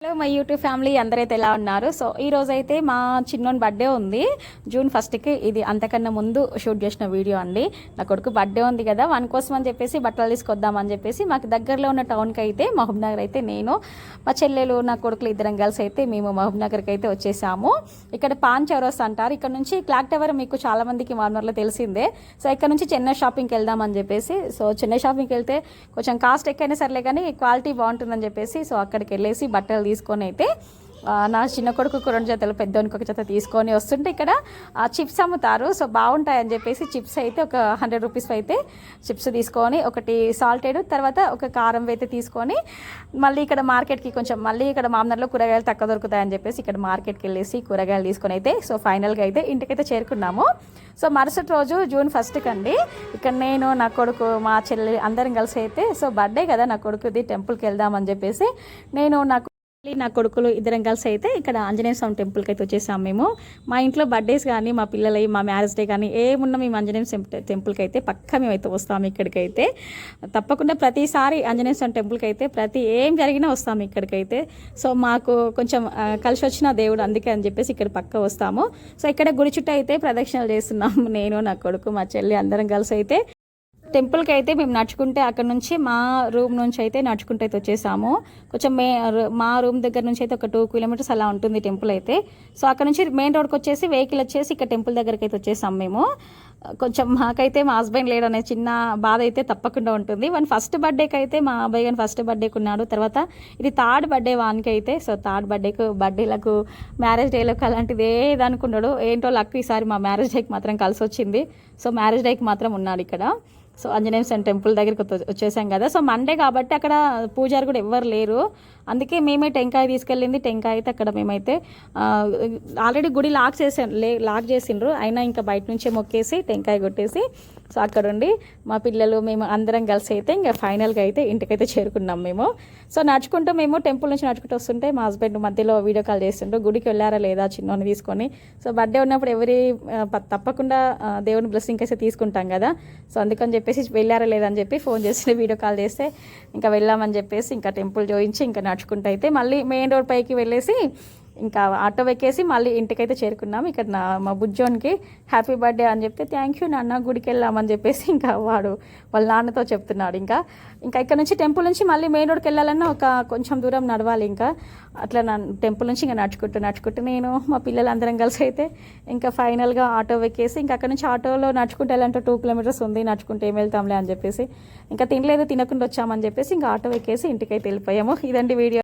Hello my YouTube family అందరైతే ఎలా ఉన్నారు. సో ఈ రోజు అయితే మా చిన్నోని బర్త్డే ఉంది జూన్ 1కి. ఇది అంతకన్నా ముందు షూట్ చేసిన వీడియో అండి. నా కొడుకు బర్త్డే ఉంది కదా, వన్ కోసం అని చెప్పేసి బట్టలు తీసుకొద్దామని చెప్పేసి మాకు దగ్గరలో ఉన్న టౌన్కి అయితే మహబూబ్ నగర్ అయితే నేను మా చెల్లెలు నా కొడుకులు ఇద్దరం కలిసి అయితే మేము మహబూబ్ నగర్కి అయితే వచ్చేసాము. ఇక్కడ పాన్ చౌరస్ అంటారు. ఇక్కడ నుంచి క్లాక్ టవర్ మీకు చాలా మందికి మార్నర్లో తెలిసిందే. సో ఇక్కడ నుంచి చెన్నై షాపింగ్కి వెళ్దామని చెప్పేసి, సో చెన్నై షాపింగ్కి వెళ్తే కొంచెం కాస్ట్ ఎక్కువైనా సర్లే కానీ క్వాలిటీ బాగుంటుందని చెప్పేసి సో అక్కడికి వెళ్ళేసి బట్టలు తీసుకొని అయితే నా చిన్న కొడుకు 2 జతలు, పెద్దోనికి 1 జత తీసుకొని వస్తుంటే ఇక్కడ చిప్స్ అమ్ముతారు. సో బాగుంటాయని చెప్పేసి చిప్స్ అయితే ఒక 100 రూపీస్ అయితే చిప్స్ తీసుకొని, ఒకటి సాల్టెడ్, తర్వాత ఒక కారం అయితే తీసుకొని మళ్ళీ ఇక్కడ మార్కెట్కి కొంచెం మళ్ళీ ఇక్కడ మామనర్లో కూరగాయలు తక్కువ దొరుకుతాయని చెప్పేసి ఇక్కడ మార్కెట్కి వెళ్ళేసి కూరగాయలు తీసుకొని అయితే సో ఫైనల్గా అయితే ఇంటికైతే చేరుకున్నాము. సో మరుసటి రోజు జూన్ 1కి అండి, ఇక్కడ నేను నా కొడుకు మా చెల్లి అందరం కలిసి అయితే సో బర్త్డే కదా నా కొడుకుది, టెంపుల్కి వెళ్దామని చెప్పేసి నేను నా కొడుకులు ఇద్దరం కలిసి అయితే ఇక్కడ ఆంజనేయ స్వామి టెంపుల్కి అయితే వచ్చేసాము. మేము మా ఇంట్లో బర్త్డేస్ కానీ మా పిల్లలు మా మ్యారేజ్ డే కానీ ఏమున్నా మేము ఆంజనేయ స్వామి టెంపుల్కి అయితే పక్కా మేమైతే వస్తాము. ఇక్కడికైతే తప్పకుండా ప్రతిసారి ఆంజనేయ స్వామి టెంపుల్కి అయితే ఏం జరిగినా వస్తాము ఇక్కడికైతే. సో మాకు కొంచెం కలిసి వచ్చిన దేవుడు అందుకే అని చెప్పేసి ఇక్కడ పక్కా వస్తాము. సో ఇక్కడ గుడి చుట్టూ అయితే ప్రదక్షిణలు చేస్తున్నాము నేను నా కొడుకు మా చెల్లి అందరం కలిసి అయితే. టెంపుల్కి అయితే మేము నడుచుకుంటే అక్కడ నుంచి మా రూమ్ నుంచి అయితే నడుచుకుంటూ అయితే వచ్చేసాము. కొంచెం మా రూమ్ దగ్గర నుంచి అయితే ఒక 2 కిలోమీటర్స్ అలా ఉంటుంది టెంపుల్ అయితే. సో అక్కడ నుంచి మెయిన్ రోడ్కి వచ్చేసి వెహికల్ వచ్చేసి ఇక్కడ టెంపుల్ దగ్గరికి అయితే వచ్చేసాము మేము. కొంచెం మాకైతే మా హస్బెండ్ లేడు అనే చిన్న బాధ అయితే తప్పకుండా ఉంటుంది. ఫస్ట్ బర్త్డేకి అయితే మా అబ్బాయి కానీ ఫస్ట్ బర్త్డేకి ఉన్నాడు. తర్వాత ఇది 3rd బర్త్డే వానికి అయితే. సో 3rd బర్త్డేలకు మ్యారేజ్ డేలకు అలాంటిది ఏది అనుకున్నాడు ఏంటో లక్ ఈసారి మా మ్యారేజ్ డేకి మాత్రం కలిసి వచ్చింది. సో మ్యారేజ్ డేకి మాత్రం ఉన్నాడు ఇక్కడ. సో ఆంజనేయ స్వామి టెంపుల్ దగ్గరికి వచ్చేసాం కదా. సో మండే కాబట్టి అక్కడ పూజారి కూడా ఎవ్వరు లేరు, అందుకే మేమే టెంకాయ తీసుకెళ్ళింది. టెంకాయ అయితే అక్కడ మేమైతే ఆల్రెడీ గుడి లాక్ చేసిండ్రు, అయినా ఇంకా బయట నుంచే మొక్కేసి టెంకాయ కొట్టేసి సో అక్కడ ఉండి మా పిల్లలు మేము అందరం కలిసి అయితే ఇంకా ఫైనల్గా అయితే ఇంటికైతే చేరుకున్నాం మేము. సో నడుచుకుంటూ మేము టెంపుల్ నుంచి నడుచుకుంటూ వస్తుంటే మా హస్బెండ్ మధ్యలో వీడియో కాల్ చేస్తుండ్రు, గుడికి వెళ్ళారా లేదా చిన్నోని తీసుకొని. సో బర్త్డే ఉన్నప్పుడు తప్పకుండా దేవుని బ్లెస్సింగ్ అయితే తీసుకుంటాం కదా. సో అందుకని చెప్పేసి వెళ్ళారా లేదని చెప్పి ఫోన్ చేసి వీడియో కాల్ చేస్తే ఇంకా వెళ్ళామని చెప్పేసి ఇంకా టెంపుల్ చూపించి ఇంకా నడుచుకుంటూ అయితే మళ్ళీ మెయిన్ రోడ్ పైకి వెళ్ళేసి ఇంకా ఆటో ఎక్కేసి మళ్ళీ ఇంటికైతే చేరుకున్నాం. ఇక్కడ మా బుజ్జోనికి హ్యాపీ బర్త్డే అని చెప్తే థ్యాంక్ యూ నాన్న గుడికి వెళ్ళామని చెప్పేసి ఇంకా వాళ్ళ నాన్నతో చెప్తున్నాడు. ఇంకా ఇక్కడ నుంచి టెంపుల్ నుంచి మళ్ళీ మెయిన్ రోడ్కి వెళ్ళాలన్నా ఒక కొంచెం దూరం నడవాలి. ఇంకా అట్లా టెంపుల్ నుంచి ఇంకా నడుచుకుంటూ నేను మా పిల్లలు అందరం కలిసి అయితే ఇంకా ఫైనల్గా ఆటో ఎక్కేసి ఇంకా అక్కడ నుంచి ఆటోలో నడుచుకుంటూ వెళ్ళాలంటే 2 కిలోమీటర్స్ ఉంది, నడుచుకుంటే ఏం వెళ్తాంలే అని చెప్పేసి ఇంకా తినకుండా వచ్చామని చెప్పేసి ఇంకా ఆటో ఎక్కేసి ఇంటికైతే వెళ్ళిపోయాము. ఇదండి వీడియో.